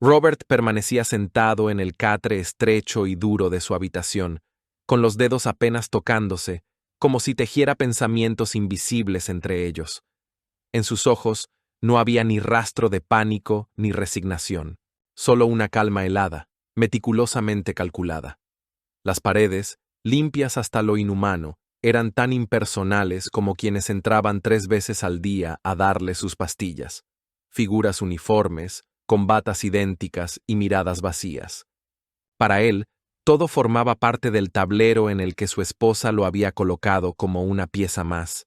Robert permanecía sentado en el catre estrecho y duro de su habitación, con los dedos apenas tocándose, como si tejiera pensamientos invisibles entre ellos. En sus ojos no había ni rastro de pánico ni resignación, solo una calma helada, meticulosamente calculada. Las paredes, limpias hasta lo inhumano, eran tan impersonales como quienes entraban 3 veces al día a darle sus pastillas. Figuras uniformes, con batas idénticas y miradas vacías. Para él, todo formaba parte del tablero en el que su esposa lo había colocado como una pieza más.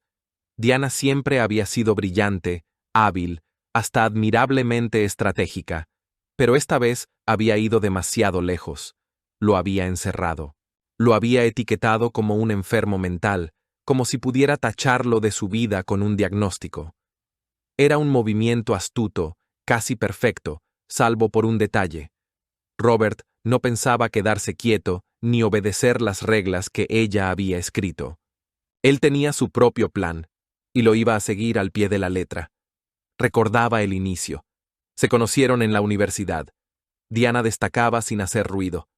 Diana siempre había sido brillante, hábil, hasta admirablemente estratégica, pero esta vez había ido demasiado lejos. Lo había encerrado. Lo había etiquetado como un enfermo mental, como si pudiera tacharlo de su vida con un diagnóstico. Era un movimiento astuto, casi perfecto, salvo por un detalle. Robert no pensaba quedarse quieto ni obedecer las reglas que ella había escrito. Él tenía su propio plan, y lo iba a seguir al pie de la letra. Recordaba el inicio. Se conocieron en la universidad. Diana destacaba sin hacer ruido.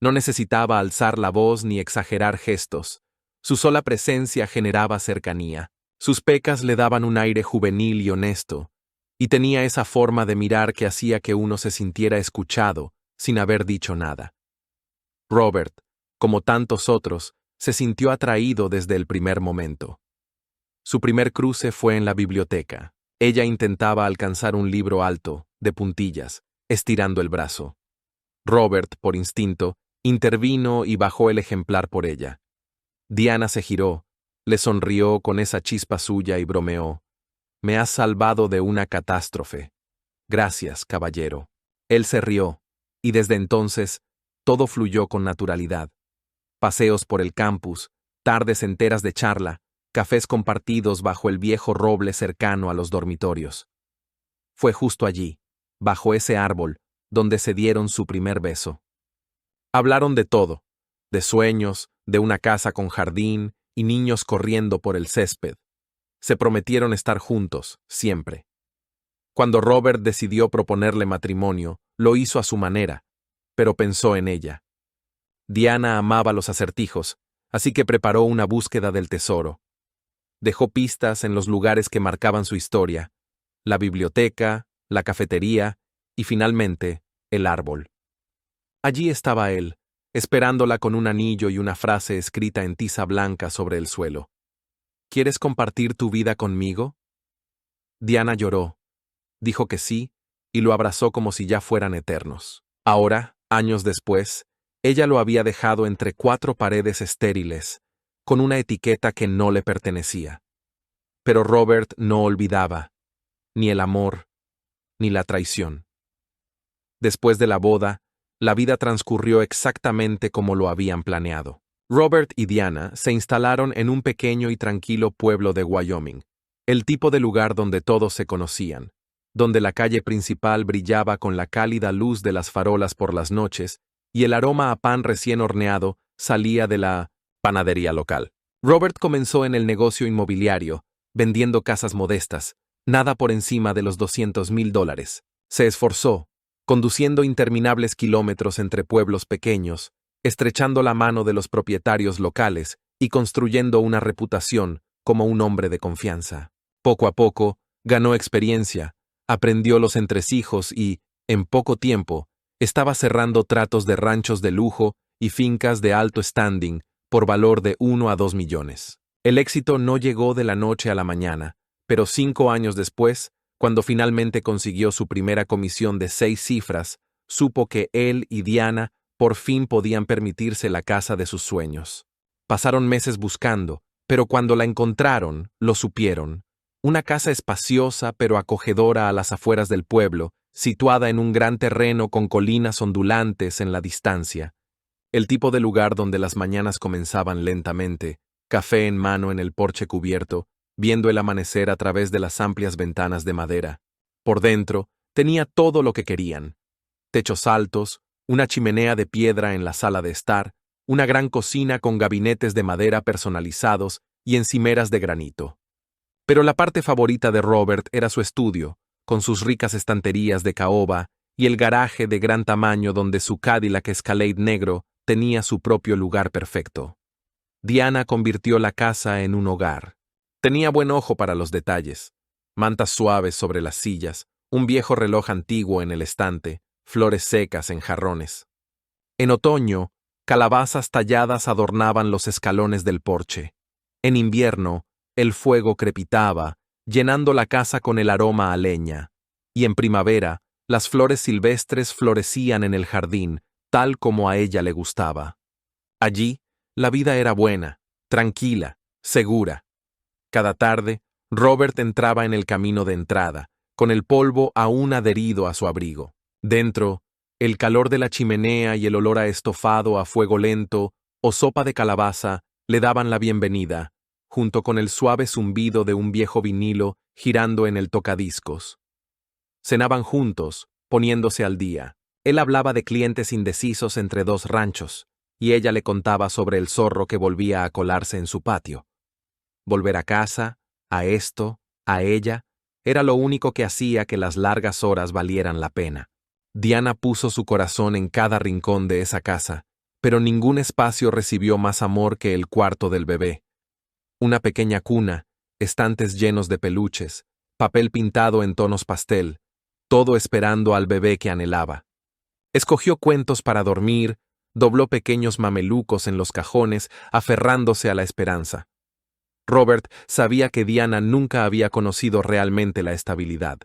No necesitaba alzar la voz ni exagerar gestos. Su sola presencia generaba cercanía. Sus pecas le daban un aire juvenil y honesto, y tenía esa forma de mirar que hacía que uno se sintiera escuchado, sin haber dicho nada. Robert, como tantos otros, se sintió atraído desde el primer momento. Su primer cruce fue en la biblioteca. Ella intentaba alcanzar un libro alto, de puntillas, estirando el brazo. Robert, por instinto, intervino y bajó el ejemplar por ella. Diana se giró, le sonrió con esa chispa suya y bromeó. «Me has salvado de una catástrofe. Gracias, caballero». Él se rió, y desde entonces, todo fluyó con naturalidad. Paseos por el campus, tardes enteras de charla, cafés compartidos bajo el viejo roble cercano a los dormitorios. Fue justo allí, bajo ese árbol, donde se dieron su primer beso. Hablaron de todo, de sueños, de una casa con jardín y niños corriendo por el césped. Se prometieron estar juntos, siempre. Cuando Robert decidió proponerle matrimonio, lo hizo a su manera, pero pensó en ella. Diana amaba los acertijos, así que preparó una búsqueda del tesoro. Dejó pistas en los lugares que marcaban su historia, la biblioteca, la cafetería y finalmente, el árbol. Allí estaba él, esperándola con un anillo y una frase escrita en tiza blanca sobre el suelo. ¿Quieres compartir tu vida conmigo? Diana lloró, dijo que sí, y lo abrazó como si ya fueran eternos. Ahora, años después, ella lo había dejado entre 4 paredes estériles, con una etiqueta que no le pertenecía. Pero Robert no olvidaba, ni el amor, ni la traición. Después de la boda, la vida transcurrió exactamente como lo habían planeado. Robert y Diana se instalaron en un pequeño y tranquilo pueblo de Wyoming, el tipo de lugar donde todos se conocían, donde la calle principal brillaba con la cálida luz de las farolas por las noches y el aroma a pan recién horneado salía de la panadería local. Robert comenzó en el negocio inmobiliario, vendiendo casas modestas, nada por encima de los $200,000. Se esforzó, conduciendo interminables kilómetros entre pueblos pequeños, estrechando la mano de los propietarios locales y construyendo una reputación como un hombre de confianza. Poco a poco, ganó experiencia, aprendió los entresijos y, en poco tiempo, estaba cerrando tratos de ranchos de lujo y fincas de alto standing por valor de 1 a 2 millones. El éxito no llegó de la noche a la mañana, pero 5 años después, cuando finalmente consiguió su primera comisión de 6 cifras, supo que él y Diana por fin podían permitirse la casa de sus sueños. Pasaron meses buscando, pero cuando la encontraron, lo supieron. Una casa espaciosa pero acogedora a las afueras del pueblo, situada en un gran terreno con colinas ondulantes en la distancia. El tipo de lugar donde las mañanas comenzaban lentamente, café en mano en el porche cubierto, viendo el amanecer a través de las amplias ventanas de madera. Por dentro, tenía todo lo que querían. Techos altos, una chimenea de piedra en la sala de estar, una gran cocina con gabinetes de madera personalizados y encimeras de granito. Pero la parte favorita de Robert era su estudio, con sus ricas estanterías de caoba y el garaje de gran tamaño donde su Cadillac Escalade negro tenía su propio lugar perfecto. Diana convirtió la casa en un hogar. Tenía buen ojo para los detalles. Mantas suaves sobre las sillas, un viejo reloj antiguo en el estante, flores secas en jarrones. En otoño, calabazas talladas adornaban los escalones del porche. En invierno, el fuego crepitaba, llenando la casa con el aroma a leña. Y en primavera, las flores silvestres florecían en el jardín, tal como a ella le gustaba. Allí, la vida era buena, tranquila, segura. Cada tarde, Robert entraba en el camino de entrada, con el polvo aún adherido a su abrigo. Dentro, el calor de la chimenea y el olor a estofado a fuego lento o sopa de calabaza le daban la bienvenida, junto con el suave zumbido de un viejo vinilo girando en el tocadiscos. Cenaban juntos, poniéndose al día. Él hablaba de clientes indecisos entre dos ranchos, y ella le contaba sobre el zorro que volvía a colarse en su patio. Volver a casa, a esto, a ella, era lo único que hacía que las largas horas valieran la pena. Diana puso su corazón en cada rincón de esa casa, pero ningún espacio recibió más amor que el cuarto del bebé. Una pequeña cuna, estantes llenos de peluches, papel pintado en tonos pastel, todo esperando al bebé que anhelaba. Escogió cuentos para dormir, dobló pequeños mamelucos en los cajones, aferrándose a la esperanza. Robert sabía que Diana nunca había conocido realmente la estabilidad.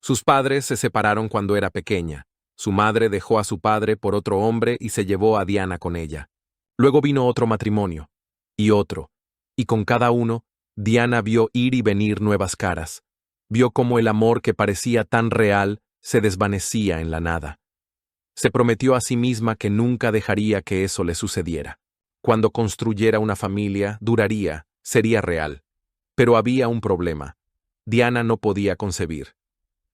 Sus padres se separaron cuando era pequeña. Su madre dejó a su padre por otro hombre y se llevó a Diana con ella. Luego vino otro matrimonio, y con cada uno, Diana vio ir y venir nuevas caras. Vio cómo el amor que parecía tan real se desvanecía en la nada. Se prometió a sí misma que nunca dejaría que eso le sucediera. Cuando construyera una familia, duraría, sería real. Pero había un problema. Diana no podía concebir.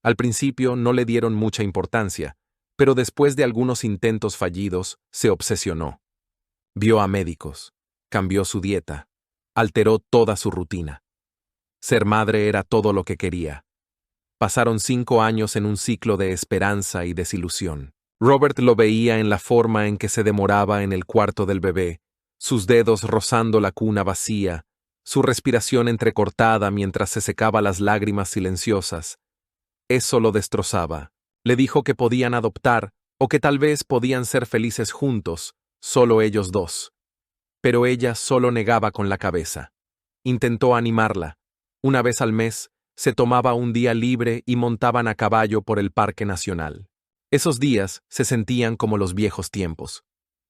Al principio no le dieron mucha importancia, pero después de algunos intentos fallidos, se obsesionó. Vio a médicos, cambió su dieta, alteró toda su rutina. Ser madre era todo lo que quería. Pasaron 5 años en un ciclo de esperanza y desilusión. Robert lo veía en la forma en que se demoraba en el cuarto del bebé, sus dedos rozando la cuna vacía, su respiración entrecortada mientras se secaba las lágrimas silenciosas. Eso lo destrozaba. Le dijo que podían adoptar o que tal vez podían ser felices juntos, solo ellos dos. Pero ella solo negaba con la cabeza. Intentó animarla. Una vez al mes, se tomaba un día libre y montaban a caballo por el Parque Nacional. Esos días se sentían como los viejos tiempos.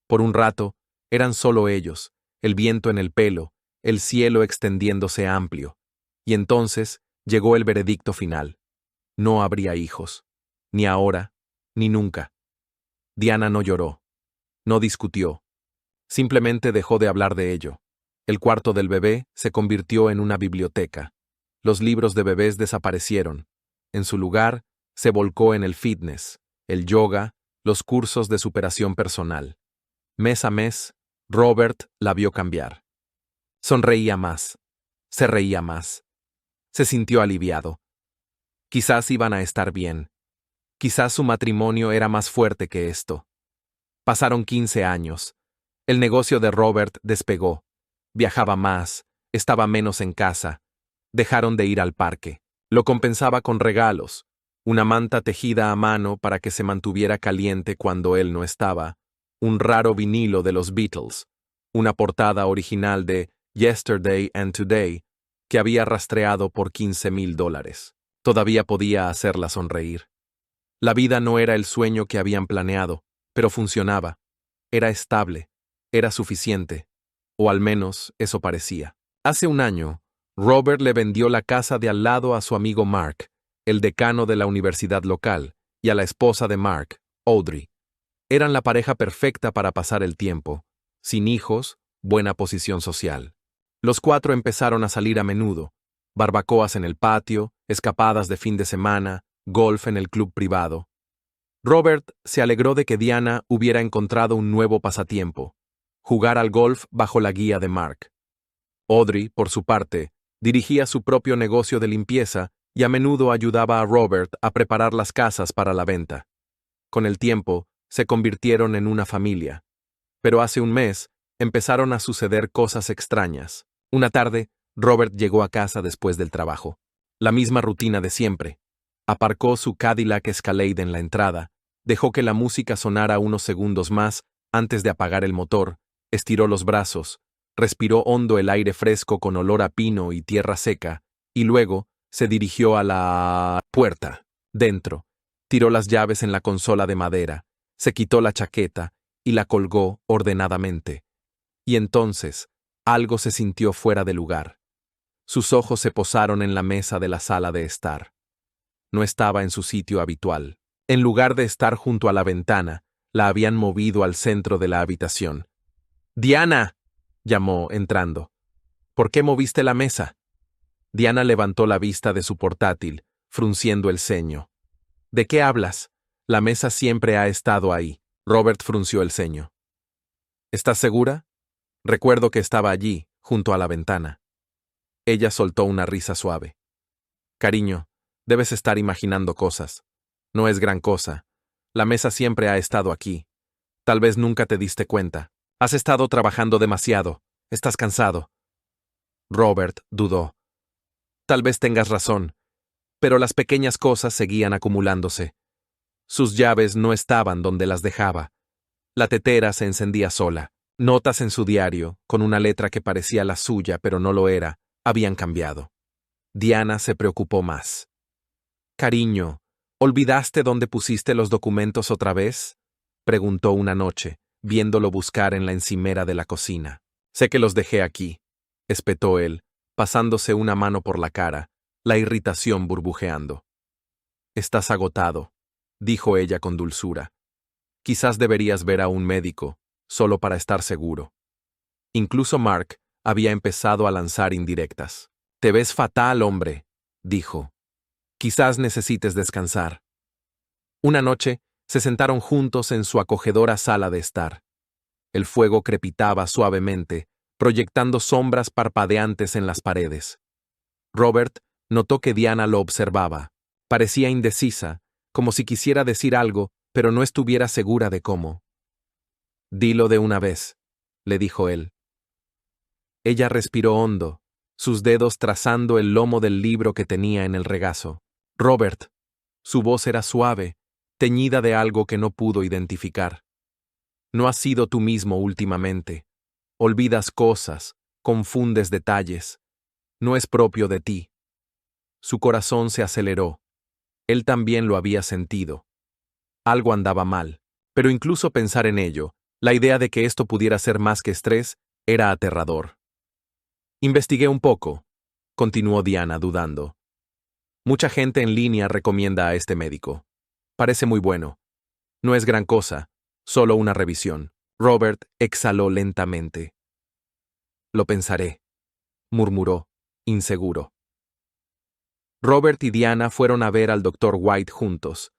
Por un rato, eran solo ellos, el viento en el pelo, el cielo extendiéndose amplio. Y entonces llegó el veredicto final. No habría hijos. Ni ahora, ni nunca. Diana no lloró. No discutió. Simplemente dejó de hablar de ello. El cuarto del bebé se convirtió en una biblioteca. Los libros de bebés desaparecieron. En su lugar, se volcó en el fitness, el yoga, los cursos de superación personal. Mes a mes, Robert la vio cambiar. Sonreía más. Se reía más. Se sintió aliviado. Quizás iban a estar bien. Quizás su matrimonio era más fuerte que esto. Pasaron 15 años. El negocio de Robert despegó. Viajaba más, estaba menos en casa. Dejaron de ir al parque. Lo compensaba con regalos, una manta tejida a mano para que se mantuviera caliente cuando él no estaba, un raro vinilo de los Beatles, una portada original de Yesterday and Today que había rastreado por $15,000. Todavía podía hacerla sonreír. La vida no era el sueño que habían planeado, pero funcionaba. Era estable, era suficiente, o al menos eso parecía. Hace un año, Robert le vendió la casa de al lado a su amigo Mark, el decano de la universidad local, y a la esposa de Mark, Audrey. Eran la pareja perfecta para pasar el tiempo, sin hijos, buena posición social. Los 4 empezaron a salir a menudo, barbacoas en el patio, escapadas de fin de semana, golf en el club privado. Robert se alegró de que Diana hubiera encontrado un nuevo pasatiempo, jugar al golf bajo la guía de Mark. Audrey, por su parte, dirigía su propio negocio de limpieza y a menudo ayudaba a Robert a preparar las casas para la venta. Con el tiempo, se convirtieron en una familia. Pero hace un mes, empezaron a suceder cosas extrañas. Una tarde, Robert llegó a casa después del trabajo. La misma rutina de siempre. Aparcó su Cadillac Escalade en la entrada, dejó que la música sonara unos segundos más antes de apagar el motor, estiró los brazos, respiró hondo el aire fresco con olor a pino y tierra seca, y luego se dirigió a la puerta. Dentro, tiró las llaves en la consola de madera, se quitó la chaqueta y la colgó ordenadamente. Y entonces, algo se sintió fuera de lugar. Sus ojos se posaron en la mesa de la sala de estar. No estaba en su sitio habitual. En lugar de estar junto a la ventana, la habían movido al centro de la habitación. «¡Diana!», llamó, entrando. «¿Por qué moviste la mesa?». Diana levantó la vista de su portátil, frunciendo el ceño. «¿De qué hablas? La mesa siempre ha estado ahí». Robert frunció el ceño. «¿Estás segura? Recuerdo que estaba allí, junto a la ventana». Ella soltó una risa suave. «Cariño, debes estar imaginando cosas. No es gran cosa. La mesa siempre ha estado aquí. Tal vez nunca te diste cuenta. Has estado trabajando demasiado. Estás cansado». Robert dudó. «Tal vez tengas razón, pero las pequeñas cosas seguían acumulándose. Sus llaves no estaban donde las dejaba. La tetera se encendía sola. Notas en su diario, con una letra que parecía la suya pero no lo era, habían cambiado. Diana se preocupó más. «Cariño, ¿olvidaste dónde pusiste los documentos otra vez?», preguntó una noche, viéndolo buscar en la encimera de la cocina. «Sé que los dejé aquí», espetó él, pasándose una mano por la cara, la irritación burbujeando. «Estás agotado», dijo ella con dulzura. «Quizás deberías ver a un médico, solo para estar seguro». Incluso Mark había empezado a lanzar indirectas. «Te ves fatal, hombre», dijo. «Quizás necesites descansar». Una noche, se sentaron juntos en su acogedora sala de estar. El fuego crepitaba suavemente, proyectando sombras parpadeantes en las paredes. Robert notó que Diana lo observaba. Parecía indecisa, como si quisiera decir algo, pero no estuviera segura de cómo. «Dilo de una vez», le dijo él. Ella respiró hondo, sus dedos trazando el lomo del libro que tenía en el regazo. «Robert». Su voz era suave, teñida de algo que no pudo identificar. «No has sido tú mismo últimamente. Olvidas cosas, confundes detalles. No es propio de ti». Su corazón se aceleró. Él también lo había sentido. Algo andaba mal, pero incluso pensar en ello, la idea de que esto pudiera ser más que estrés, era aterrador. «Investigué un poco», continuó Diana dudando. «Mucha gente en línea recomienda a este médico. Parece muy bueno. No es gran cosa, solo una revisión». Robert exhaló lentamente. «Lo pensaré», murmuró, inseguro. Robert y Diana fueron a ver al Dr. White juntos.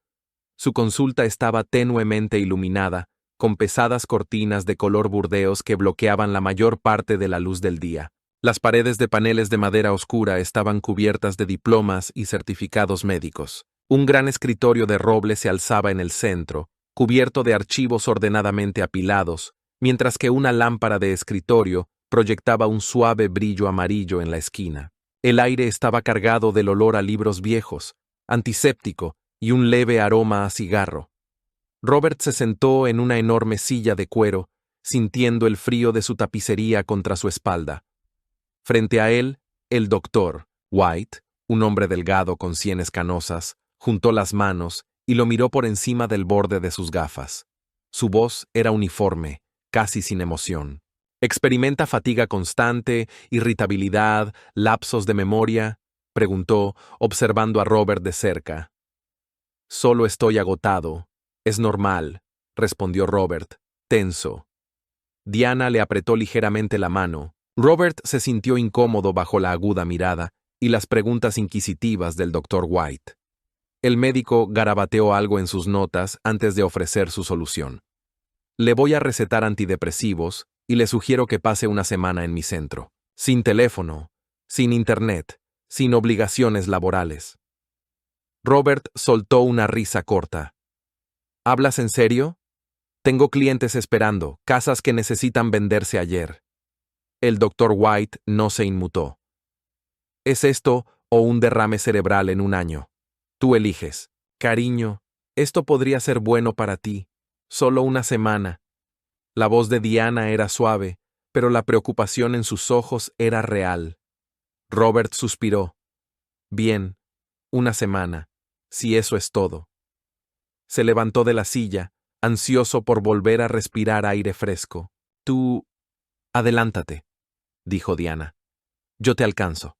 Su consulta estaba tenuemente iluminada, con pesadas cortinas de color burdeos que bloqueaban la mayor parte de la luz del día. Las paredes de paneles de madera oscura estaban cubiertas de diplomas y certificados médicos. Un gran escritorio de roble se alzaba en el centro, cubierto de archivos ordenadamente apilados, mientras que una lámpara de escritorio proyectaba un suave brillo amarillo en la esquina. El aire estaba cargado del olor a libros viejos, antiséptico y un leve aroma a cigarro. Robert se sentó en una enorme silla de cuero, sintiendo el frío de su tapicería contra su espalda. Frente a él, el doctor White, un hombre delgado con sienes canosas, juntó las manos y lo miró por encima del borde de sus gafas. Su voz era uniforme, casi sin emoción. ¿Experimenta fatiga constante, irritabilidad, lapsos de memoria?, preguntó, observando a Robert de cerca. «Solo estoy agotado. Es normal», respondió Robert, tenso. Diana le apretó ligeramente la mano. Robert se sintió incómodo bajo la aguda mirada y las preguntas inquisitivas del Dr. White. El médico garabateó algo en sus notas antes de ofrecer su solución. «Le voy a recetar antidepresivos y le sugiero que pase una semana en mi centro. Sin teléfono, sin internet, sin obligaciones laborales». Robert soltó una risa corta. ¿Hablas en serio? Tengo clientes esperando, casas que necesitan venderse ayer. El doctor White no se inmutó. ¿Es esto o un derrame cerebral en un año? Tú eliges. Cariño, esto podría ser bueno para ti. Solo una semana. La voz de Diana era suave, pero la preocupación en sus ojos era real. Robert suspiró. Bien, una semana, si eso es todo. Se levantó de la silla, ansioso por volver a respirar aire fresco. Tú... Adelántate, dijo Diana. Yo te alcanzo.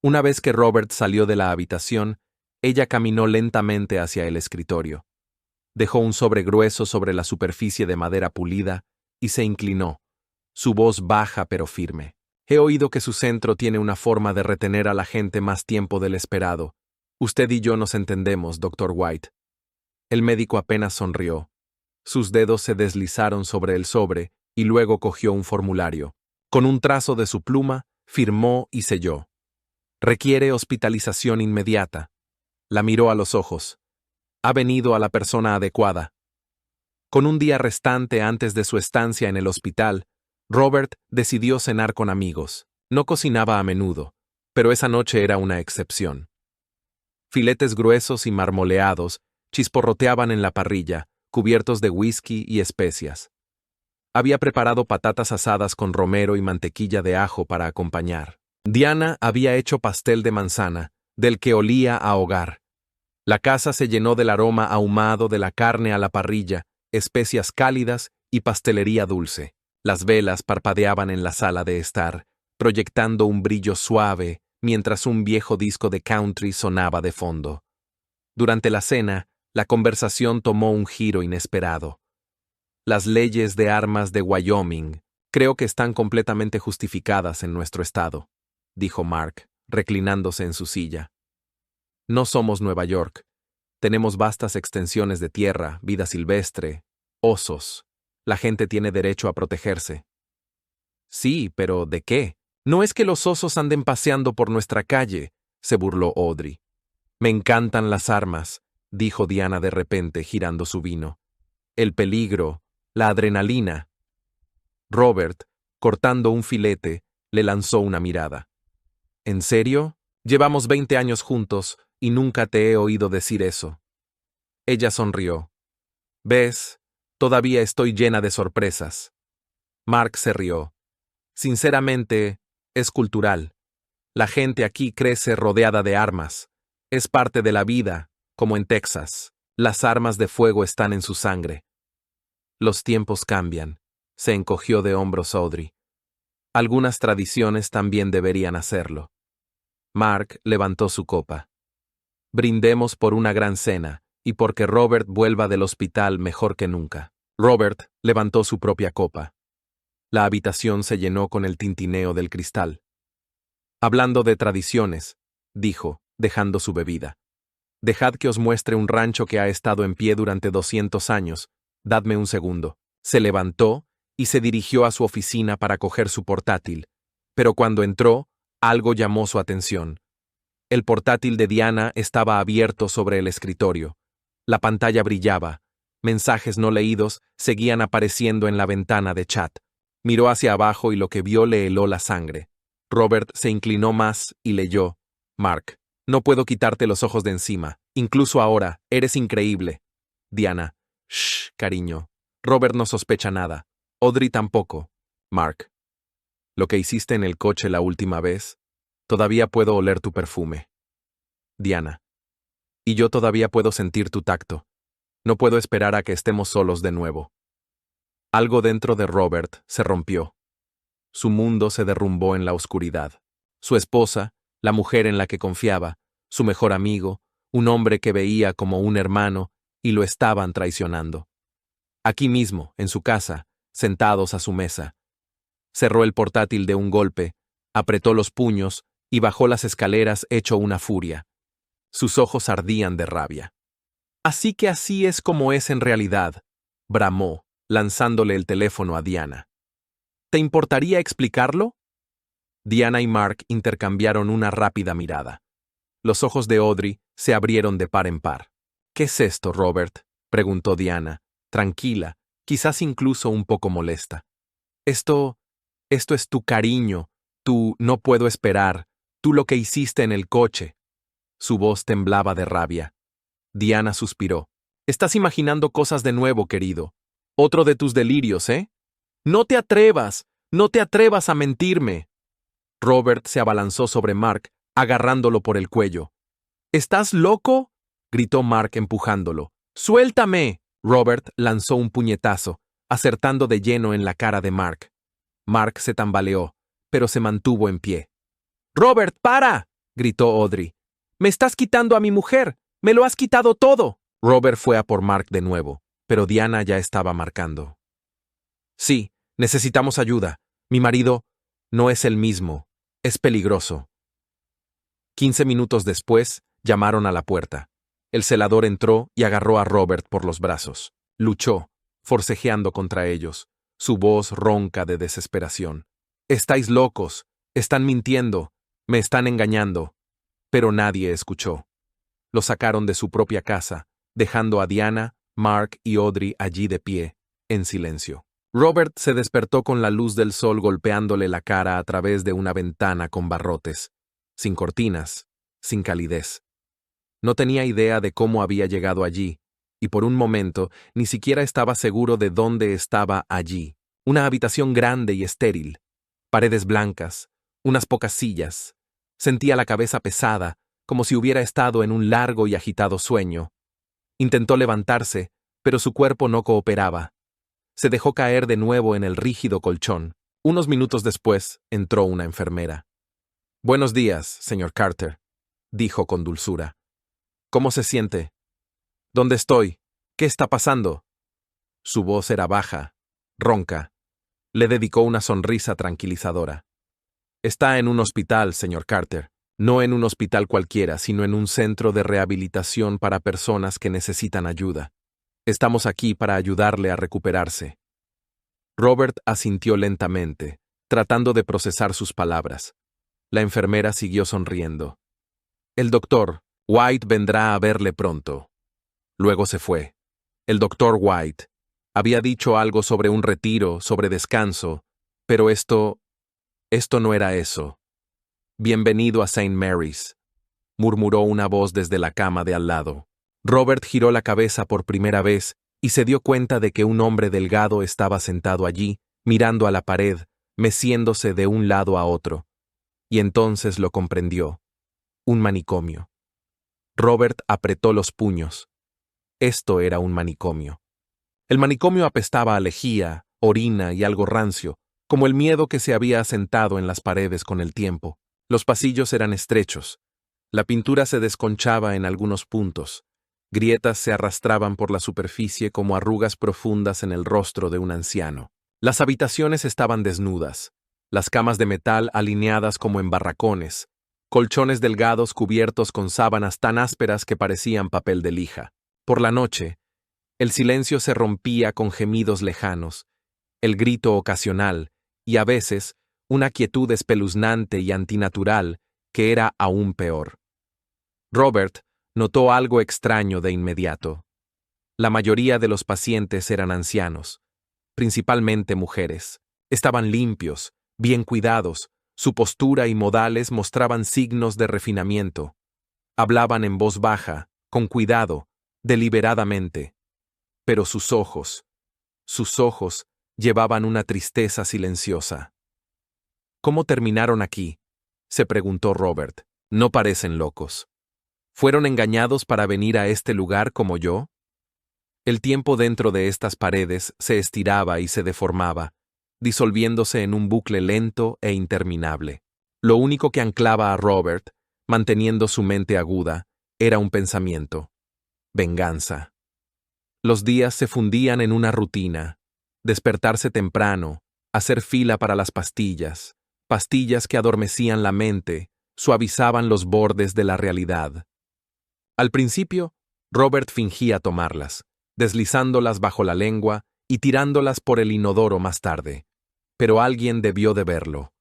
Una vez que Robert salió de la habitación, ella caminó lentamente hacia el escritorio. Dejó un sobre grueso sobre la superficie de madera pulida y se inclinó, su voz baja pero firme. He oído que su centro tiene una forma de retener a la gente más tiempo del esperado. Usted y yo nos entendemos, doctor White. El médico apenas sonrió. Sus dedos se deslizaron sobre el sobre y luego cogió un formulario. Con un trazo de su pluma, firmó y selló. Requiere hospitalización inmediata. La miró a los ojos. Ha venido a la persona adecuada. Con un día restante antes de su estancia en el hospital, Robert decidió cenar con amigos. No cocinaba a menudo, pero esa noche era una excepción. Filetes gruesos y marmoleados chisporroteaban en la parrilla, cubiertos de whisky y especias. Había preparado patatas asadas con romero y mantequilla de ajo para acompañar. Diana había hecho pastel de manzana, del que olía a hogar. La casa se llenó del aroma ahumado de la carne a la parrilla, especias cálidas y pastelería dulce. Las velas parpadeaban en la sala de estar, proyectando un brillo suave mientras un viejo disco de country sonaba de fondo. Durante la cena, la conversación tomó un giro inesperado. Las leyes de armas de Wyoming creo que están completamente justificadas en nuestro estado, dijo Mark, reclinándose en su silla. No somos Nueva York. Tenemos vastas extensiones de tierra, vida silvestre, osos. La gente tiene derecho a protegerse. Sí, pero ¿de qué? No es que los osos anden paseando por nuestra calle, se burló Audrey. Me encantan las armas, dijo Diana de repente, girando su vino. El peligro, la adrenalina. Robert, cortando un filete, le lanzó una mirada. ¿En serio? Llevamos 20 años juntos y nunca te he oído decir eso. Ella sonrió. ¿Ves? Todavía estoy llena de sorpresas. Mark se rió. Sinceramente, es cultural. La gente aquí crece rodeada de armas. Es parte de la vida, como en Texas. Las armas de fuego están en su sangre. Los tiempos cambian. Se encogió de hombros Audrey. Algunas tradiciones también deberían hacerlo. Mark levantó su copa. Brindemos por una gran cena y porque Robert vuelva del hospital mejor que nunca. Robert levantó su propia copa. La habitación se llenó con el tintineo del cristal. Hablando de tradiciones, dijo, dejando su bebida. Dejad que os muestre un rancho que ha estado en pie durante 200 años. Dadme un segundo. Se levantó y se dirigió a su oficina para coger su portátil, pero cuando entró, algo llamó su atención. El portátil de Diana estaba abierto sobre el escritorio. La pantalla brillaba. Mensajes no leídos seguían apareciendo en la ventana de chat. Miró hacia abajo y lo que vio le heló la sangre. Robert se inclinó más y leyó. Mark, no puedo quitarte los ojos de encima. Incluso ahora, eres increíble. Diana. Shh, cariño. Robert no sospecha nada. Audrey tampoco. Mark. Lo que hiciste en el coche la última vez, todavía puedo oler tu perfume. Diana. Y yo todavía puedo sentir tu tacto. No puedo esperar a que estemos solos de nuevo. Algo dentro de Robert se rompió. Su mundo se derrumbó en la oscuridad. Su esposa, la mujer en la que confiaba, su mejor amigo, un hombre que veía como un hermano, y lo estaban traicionando. Aquí mismo, en su casa, sentados a su mesa. Cerró el portátil de un golpe, apretó los puños y bajó las escaleras hecho una furia. Sus ojos ardían de rabia. Así que así es como es en realidad, bramó, lanzándole el teléfono a Diana. ¿Te importaría explicarlo? Diana y Mark intercambiaron una rápida mirada. Los ojos de Audrey se abrieron de par en par. ¿Qué es esto, Robert? preguntó Diana, tranquila, quizás incluso un poco molesta. Esto es tu cariño, tú no puedo esperar, tú lo que hiciste en el coche. Su voz temblaba de rabia. Diana suspiró. Estás imaginando cosas de nuevo, querido. Otro de tus delirios, ¿eh? No te atrevas a mentirme. Robert se abalanzó sobre Mark, agarrándolo por el cuello. ¿Estás loco?, gritó Mark empujándolo. ¡Suéltame! Robert lanzó un puñetazo, acertando de lleno en la cara de Mark. Mark se tambaleó, pero se mantuvo en pie. ¡Robert, para!, gritó Audrey. ¡Me estás quitando a mi mujer! ¡Me lo has quitado todo! Robert fue a por Mark de nuevo, pero Diana ya estaba marcando. Sí, necesitamos ayuda. Mi marido no es el mismo. Es peligroso. 15 minutos después, llamaron a la puerta. El celador entró y agarró a Robert por los brazos. Luchó, forcejeando contra ellos, su voz ronca de desesperación. «Estáis locos, están mintiendo, me están engañando». Pero nadie escuchó. Lo sacaron de su propia casa, dejando a Diana, Mark y Audrey allí de pie, en silencio. Robert se despertó con la luz del sol golpeándole la cara a través de una ventana con barrotes, sin cortinas, sin calidez. No tenía idea de cómo había llegado allí, y por un momento ni siquiera estaba seguro de dónde estaba allí. Una habitación grande y estéril, paredes blancas, unas pocas sillas. Sentía la cabeza pesada, como si hubiera estado en un largo y agitado sueño. Intentó levantarse, pero su cuerpo no cooperaba. Se dejó caer de nuevo en el rígido colchón. Unos minutos después, entró una enfermera. «Buenos días, señor Carter», dijo con dulzura. «¿Cómo se siente? ¿Dónde estoy? ¿Qué está pasando?» Su voz era baja, ronca. Le dedicó una sonrisa tranquilizadora. «Está en un hospital, señor Carter. No en un hospital cualquiera, sino en un centro de rehabilitación para personas que necesitan ayuda. Estamos aquí para ayudarle a recuperarse». Robert asintió lentamente, tratando de procesar sus palabras. La enfermera siguió sonriendo. «El doctor White vendrá a verle pronto». Luego se fue. El doctor White había dicho algo sobre un retiro, sobre descanso, pero esto no era eso. «Bienvenido a St. Mary's», murmuró una voz desde la cama de al lado. Robert giró la cabeza por primera vez y se dio cuenta de que un hombre delgado estaba sentado allí, mirando a la pared, meciéndose de un lado a otro. Y entonces lo comprendió. Un manicomio. Robert apretó los puños. Esto era un manicomio. El manicomio apestaba a lejía, orina y algo rancio, como el miedo que se había asentado en las paredes con el tiempo. Los pasillos eran estrechos. La pintura se desconchaba en algunos puntos. Grietas se arrastraban por la superficie como arrugas profundas en el rostro de un anciano. Las habitaciones estaban desnudas, las camas de metal alineadas como en barracones, colchones delgados cubiertos con sábanas tan ásperas que parecían papel de lija. Por la noche, el silencio se rompía con gemidos lejanos, el grito ocasional y a veces una quietud espeluznante y antinatural que era aún peor. Robert notó algo extraño de inmediato. La mayoría de los pacientes eran ancianos, principalmente mujeres. Estaban limpios, bien cuidados, su postura y modales mostraban signos de refinamiento. Hablaban en voz baja, con cuidado, deliberadamente. Pero sus ojos llevaban una tristeza silenciosa. «¿Cómo terminaron aquí?», se preguntó Robert. «No parecen locos. ¿Fueron engañados para venir a este lugar como yo?» El tiempo dentro de estas paredes se estiraba y se deformaba, disolviéndose en un bucle lento e interminable. Lo único que anclaba a Robert, manteniendo su mente aguda, era un pensamiento: venganza. Los días se fundían en una rutina: despertarse temprano, hacer fila para las pastillas que adormecían la mente, suavizaban los bordes de la realidad. Al principio, Robert fingía tomarlas, deslizándolas bajo la lengua y tirándolas por el inodoro más tarde. Pero alguien debió de verlo.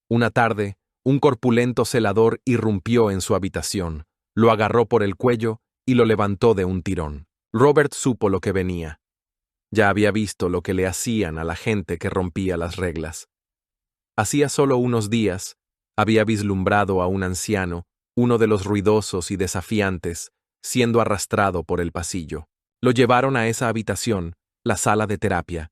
Una tarde, un corpulento celador irrumpió en su habitación, lo agarró por el cuello y lo levantó de un tirón. Robert supo lo que venía. Ya había visto lo que le hacían a la gente que rompía las reglas. Hacía solo unos días, había vislumbrado a un anciano, uno de los ruidosos y desafiantes, siendo arrastrado por el pasillo. Lo llevaron a esa habitación, la sala de terapia.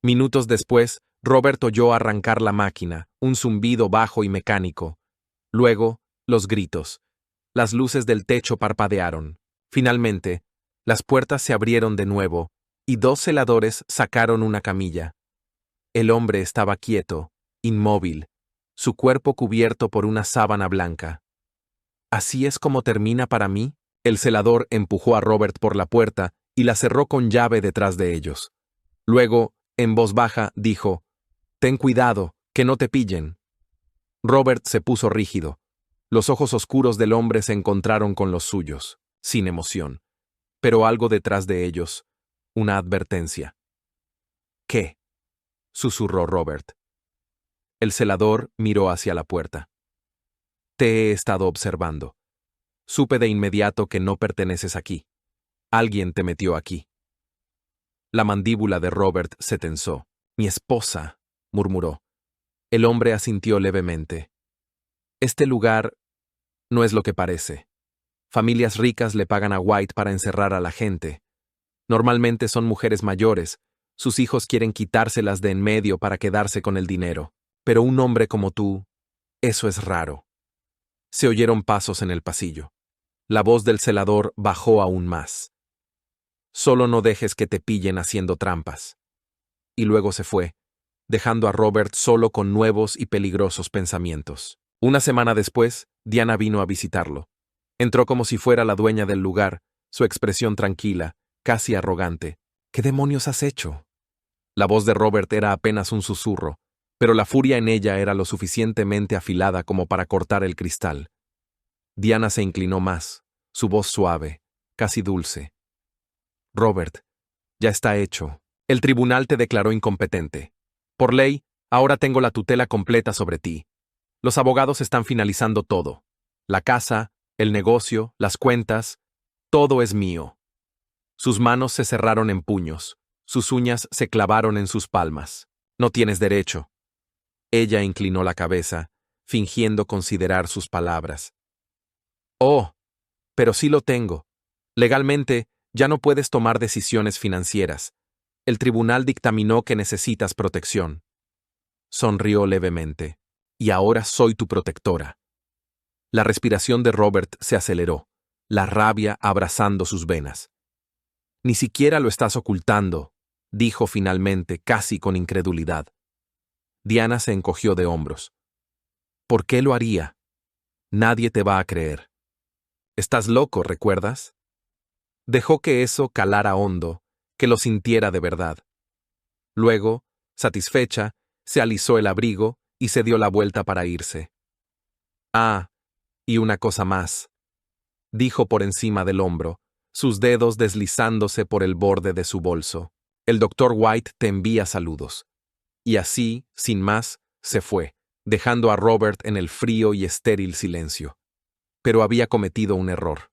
Minutos después, Robert oyó arrancar la máquina, un zumbido bajo y mecánico. Luego, los gritos. Las luces del techo parpadearon. Finalmente, las puertas se abrieron de nuevo, y dos celadores sacaron una camilla. El hombre estaba quieto, inmóvil, su cuerpo cubierto por una sábana blanca. ¿Así es como termina para mí? El celador empujó a Robert por la puerta y la cerró con llave detrás de ellos. Luego, en voz baja, dijo: «Ten cuidado, que no te pillen». Robert se puso rígido. Los ojos oscuros del hombre se encontraron con los suyos, sin emoción. Pero algo detrás de ellos, una advertencia. «¿Qué?», susurró Robert. El celador miró hacia la puerta. «Te he estado observando. Supe de inmediato que no perteneces aquí. Alguien te metió aquí». La mandíbula de Robert se tensó. «Mi esposa», murmuró. El hombre asintió levemente. «Este lugar no es lo que parece. Familias ricas le pagan a White para encerrar a la gente. Normalmente son mujeres mayores. Sus hijos quieren quitárselas de en medio para quedarse con el dinero. Pero un hombre como tú, eso es raro». Se oyeron pasos en el pasillo. La voz del celador bajó aún más. «Solo no dejes que te pillen haciendo trampas». Y luego se fue, dejando a Robert solo con nuevos y peligrosos pensamientos. Una semana después, Diana vino a visitarlo. Entró como si fuera la dueña del lugar, su expresión tranquila, casi arrogante. «¿Qué demonios has hecho?». La voz de Robert era apenas un susurro, pero la furia en ella era lo suficientemente afilada como para cortar el cristal. Diana se inclinó más, su voz suave, casi dulce. «Robert, ya está hecho. El tribunal te declaró incompetente. Por ley, ahora tengo la tutela completa sobre ti. Los abogados están finalizando todo. La casa, el negocio, las cuentas, todo es mío». Sus manos se cerraron en puños, sus uñas se clavaron en sus palmas. «No tienes derecho». Ella inclinó la cabeza, fingiendo considerar sus palabras. «Oh, pero sí lo tengo. Legalmente, ya no puedes tomar decisiones financieras. El tribunal dictaminó que necesitas protección». Sonrió levemente. «Y ahora soy tu protectora». La respiración de Robert se aceleró, la rabia abrazando sus venas. «Ni siquiera lo estás ocultando», dijo finalmente, casi con incredulidad. Diana se encogió de hombros. «¿Por qué lo haría? Nadie te va a creer. Estás loco, ¿recuerdas?». Dejó que eso calara hondo, que lo sintiera de verdad. Luego, satisfecha, se alisó el abrigo y se dio la vuelta para irse. «Ah, y una cosa más», dijo por encima del hombro, sus dedos deslizándose por el borde de su bolso. «El doctor White te envía saludos». Y así, sin más, se fue, dejando a Robert en el frío y estéril silencio. Pero había cometido un error.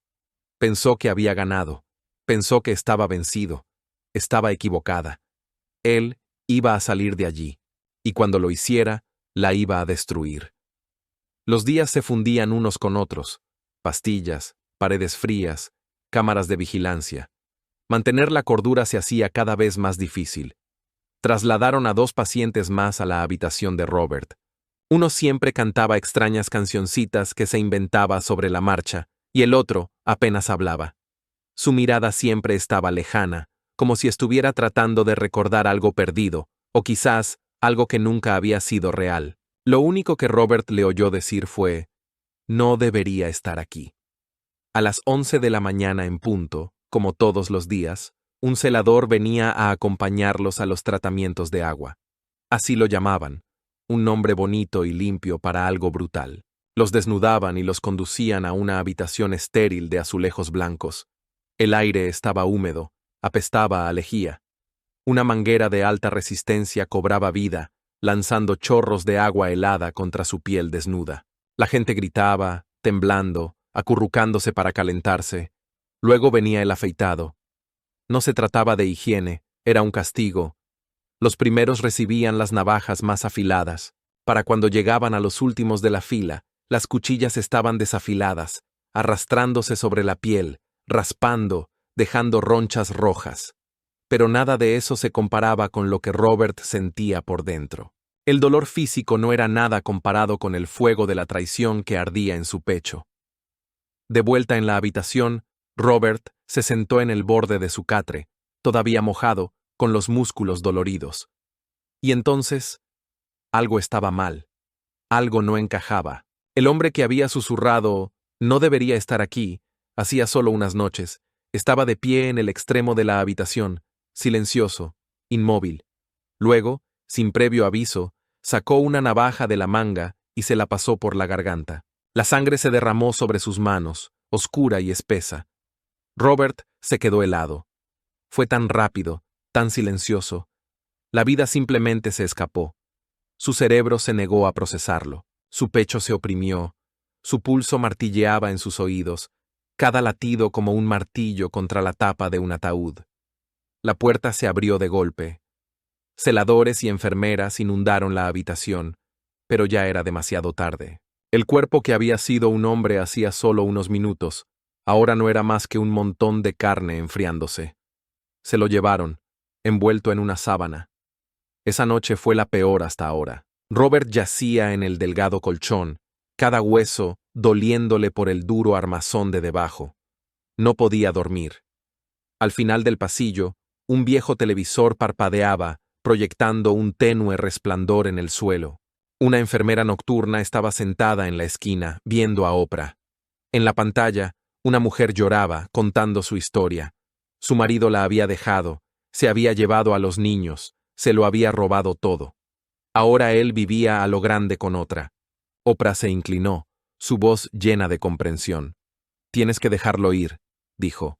Pensó que había ganado. Pensó que estaba vencido. Estaba equivocada. Él iba a salir de allí, y cuando lo hiciera, la iba a destruir. Los días se fundían unos con otros. Pastillas, paredes frías, cámaras de vigilancia. Mantener la cordura se hacía cada vez más difícil. Trasladaron a 2 pacientes más a la habitación de Robert. Uno siempre cantaba extrañas cancioncitas que se inventaba sobre la marcha, y el otro apenas hablaba. Su mirada siempre estaba lejana, como si estuviera tratando de recordar algo perdido, o quizás algo que nunca había sido real. Lo único que Robert le oyó decir fue: «No debería estar aquí». A las 11 de la mañana en punto, como todos los días, un celador venía a acompañarlos a los tratamientos de agua. Así lo llamaban, un nombre bonito y limpio para algo brutal. Los desnudaban y los conducían a una habitación estéril de azulejos blancos. El aire estaba húmedo, apestaba a lejía. Una manguera de alta resistencia cobraba vida, lanzando chorros de agua helada contra su piel desnuda. La gente gritaba, temblando, acurrucándose para calentarse. Luego venía el afeitado. No se trataba de higiene, era un castigo. Los primeros recibían las navajas más afiladas. Para cuando llegaban a los últimos de la fila, las cuchillas estaban desafiladas, arrastrándose sobre la piel, raspando, dejando ronchas rojas. Pero nada de eso se comparaba con lo que Robert sentía por dentro. El dolor físico no era nada comparado con el fuego de la traición que ardía en su pecho. De vuelta en la habitación, Robert se sentó en el borde de su catre, todavía mojado, con los músculos doloridos. Y entonces, algo estaba mal. Algo no encajaba. El hombre que había susurrado, no debería estar aquí, hacía solo unas noches, estaba de pie en el extremo de la habitación, silencioso, inmóvil. Luego, sin previo aviso, sacó una navaja de la manga y se la pasó por la garganta. La sangre se derramó sobre sus manos, oscura y espesa. Robert se quedó helado. Fue tan rápido, tan silencioso. La vida simplemente se escapó. Su cerebro se negó a procesarlo. Su pecho se oprimió. Su pulso martilleaba en sus oídos, cada latido como un martillo contra la tapa de un ataúd. La puerta se abrió de golpe. Celadores y enfermeras inundaron la habitación, pero ya era demasiado tarde. El cuerpo que había sido un hombre hacía solo unos minutos, ahora no era más que un montón de carne enfriándose. Se lo llevaron, envuelto en una sábana. Esa noche fue la peor hasta ahora. Robert yacía en el delgado colchón, cada hueso doliéndole por el duro armazón de debajo. No podía dormir. Al final del pasillo, un viejo televisor parpadeaba, proyectando un tenue resplandor en el suelo. Una enfermera nocturna estaba sentada en la esquina, viendo a Oprah. En la pantalla, una mujer lloraba, contando su historia. Su marido la había dejado, se había llevado a los niños, se lo había robado todo. Ahora él vivía a lo grande con otra. Oprah se inclinó, su voz llena de comprensión. «Tienes que dejarlo ir», dijo.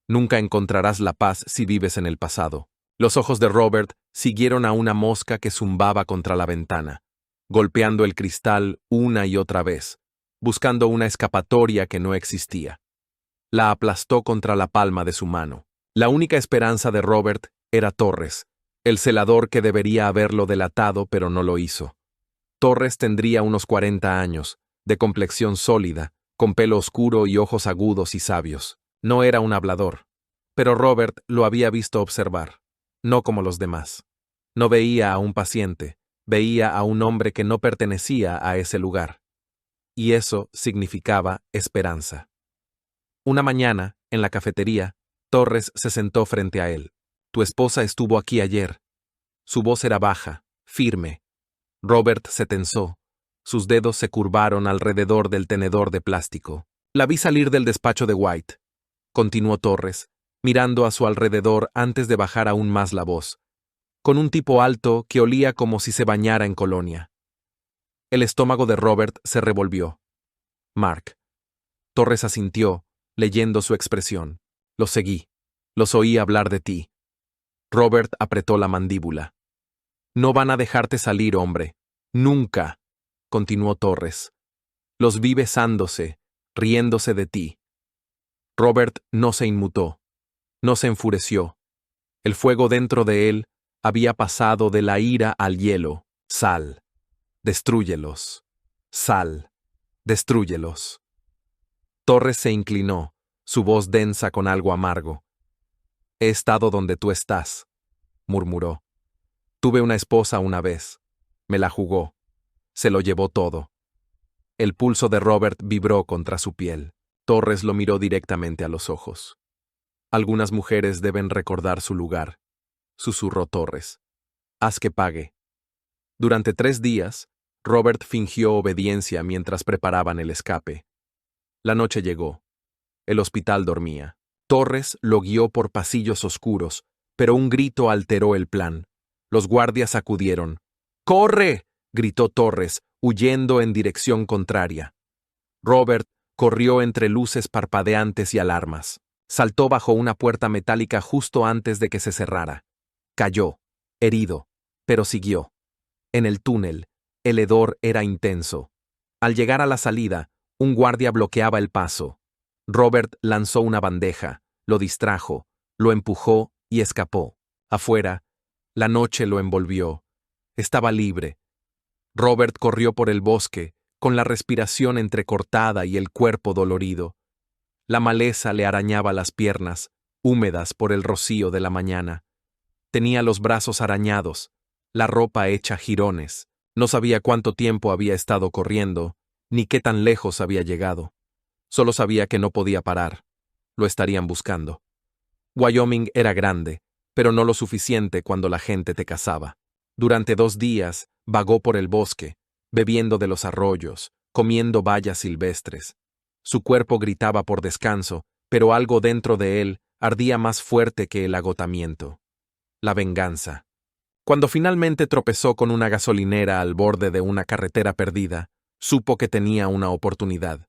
«Nunca encontrarás la paz si vives en el pasado». Los ojos de Robert siguieron a una mosca que zumbaba contra la ventana, golpeando el cristal una y otra vez, buscando una escapatoria que no existía. La aplastó contra la palma de su mano. La única esperanza de Robert era Torres, el celador que debería haberlo delatado pero no lo hizo. Torres tendría unos 40 años, de complexión sólida, con pelo oscuro y ojos agudos y sabios. No era un hablador, pero Robert lo había visto observar, no como los demás. No veía a un paciente, veía a un hombre que no pertenecía a ese lugar. Y eso significaba esperanza. Una mañana, en la cafetería, Torres se sentó frente a él. «Tu esposa estuvo aquí ayer». Su voz era baja, firme. Robert se tensó. Sus dedos se curvaron alrededor del tenedor de plástico. «La vi salir del despacho de White», continuó Torres, mirando a su alrededor antes de bajar aún más la voz, con un tipo alto que olía como si se bañara en colonia. El estómago de Robert se revolvió. «Mark». Torres asintió, leyendo su expresión. «Los seguí. Los oí hablar de ti». Robert apretó la mandíbula. «No van a dejarte salir, hombre. Nunca», continuó Torres. «Los vi besándose, riéndose de ti». Robert no se inmutó, no se enfureció. El fuego dentro de él había pasado de la ira al hielo. «Sal. Destrúyelos. Sal. Destrúyelos». Torres se inclinó, su voz densa con algo amargo. «He estado donde tú estás», murmuró. «Tuve una esposa una vez. Me la jugó. Se lo llevó todo». El pulso de Robert vibró contra su piel. Torres lo miró directamente a los ojos. «Algunas mujeres deben recordar su lugar», susurró Torres. «Haz que pague». Durante 3 días, Robert fingió obediencia mientras preparaban el escape. La noche llegó. El hospital dormía. Torres lo guió por pasillos oscuros, pero un grito alteró el plan. Los guardias acudieron. «¡Corre!», gritó Torres, huyendo en dirección contraria. Robert corrió entre luces parpadeantes y alarmas. Saltó bajo una puerta metálica justo antes de que se cerrara. Cayó, herido, pero siguió. En el túnel, el hedor era intenso. Al llegar a la salida, un guardia bloqueaba el paso. Robert lanzó una bandeja, lo distrajo, Lo empujó y escapó. Afuera, la noche lo envolvió. Estaba libre. Robert corrió por el bosque, con la respiración entrecortada y el cuerpo dolorido. La maleza le arañaba las piernas, húmedas por el rocío de la mañana. Tenía los brazos arañados, la ropa hecha jirones. No sabía cuánto tiempo había estado corriendo, ni qué tan lejos había llegado. Solo sabía que no podía parar. Lo estarían buscando. Wyoming era grande, pero no lo suficiente cuando la gente te cazaba. Durante 2 días, vagó por el bosque, bebiendo de los arroyos, comiendo bayas silvestres. Su cuerpo gritaba por descanso, pero algo dentro de él ardía más fuerte que el agotamiento. La venganza. Cuando finalmente tropezó con una gasolinera al borde de una carretera perdida, supo que tenía una oportunidad.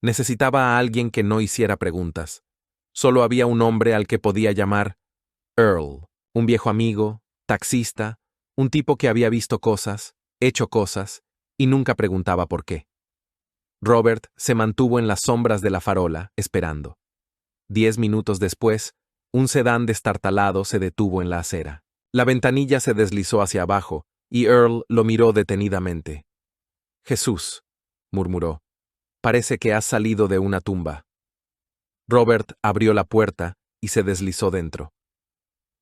Necesitaba a alguien que no hiciera preguntas. Solo había un hombre al que podía llamar Earl, un viejo amigo, taxista, un tipo que había visto cosas, hecho cosas, y nunca preguntaba por qué. Robert se mantuvo en las sombras de la farola, esperando. 10 minutos después, un sedán destartalado se detuvo en la acera. La ventanilla se deslizó hacia abajo, y Earl lo miró detenidamente. «Jesús», murmuró, «parece que has salido de una tumba». Robert abrió la puerta y se deslizó dentro.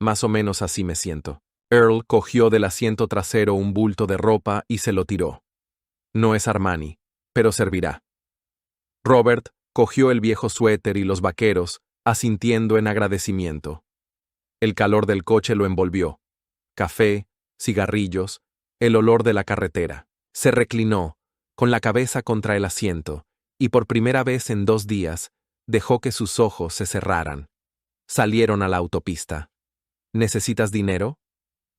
«Más o menos así me siento». Earl cogió del asiento trasero un bulto de ropa y se lo tiró. «No es Armani, pero servirá». Robert cogió el viejo suéter y los vaqueros, asintiendo en agradecimiento. El calor del coche lo envolvió. Café, cigarrillos, el olor de la carretera. Se reclinó, con la cabeza contra el asiento, y por primera vez en 2 días, dejó que sus ojos se cerraran. Salieron a la autopista. «¿Necesitas dinero?»,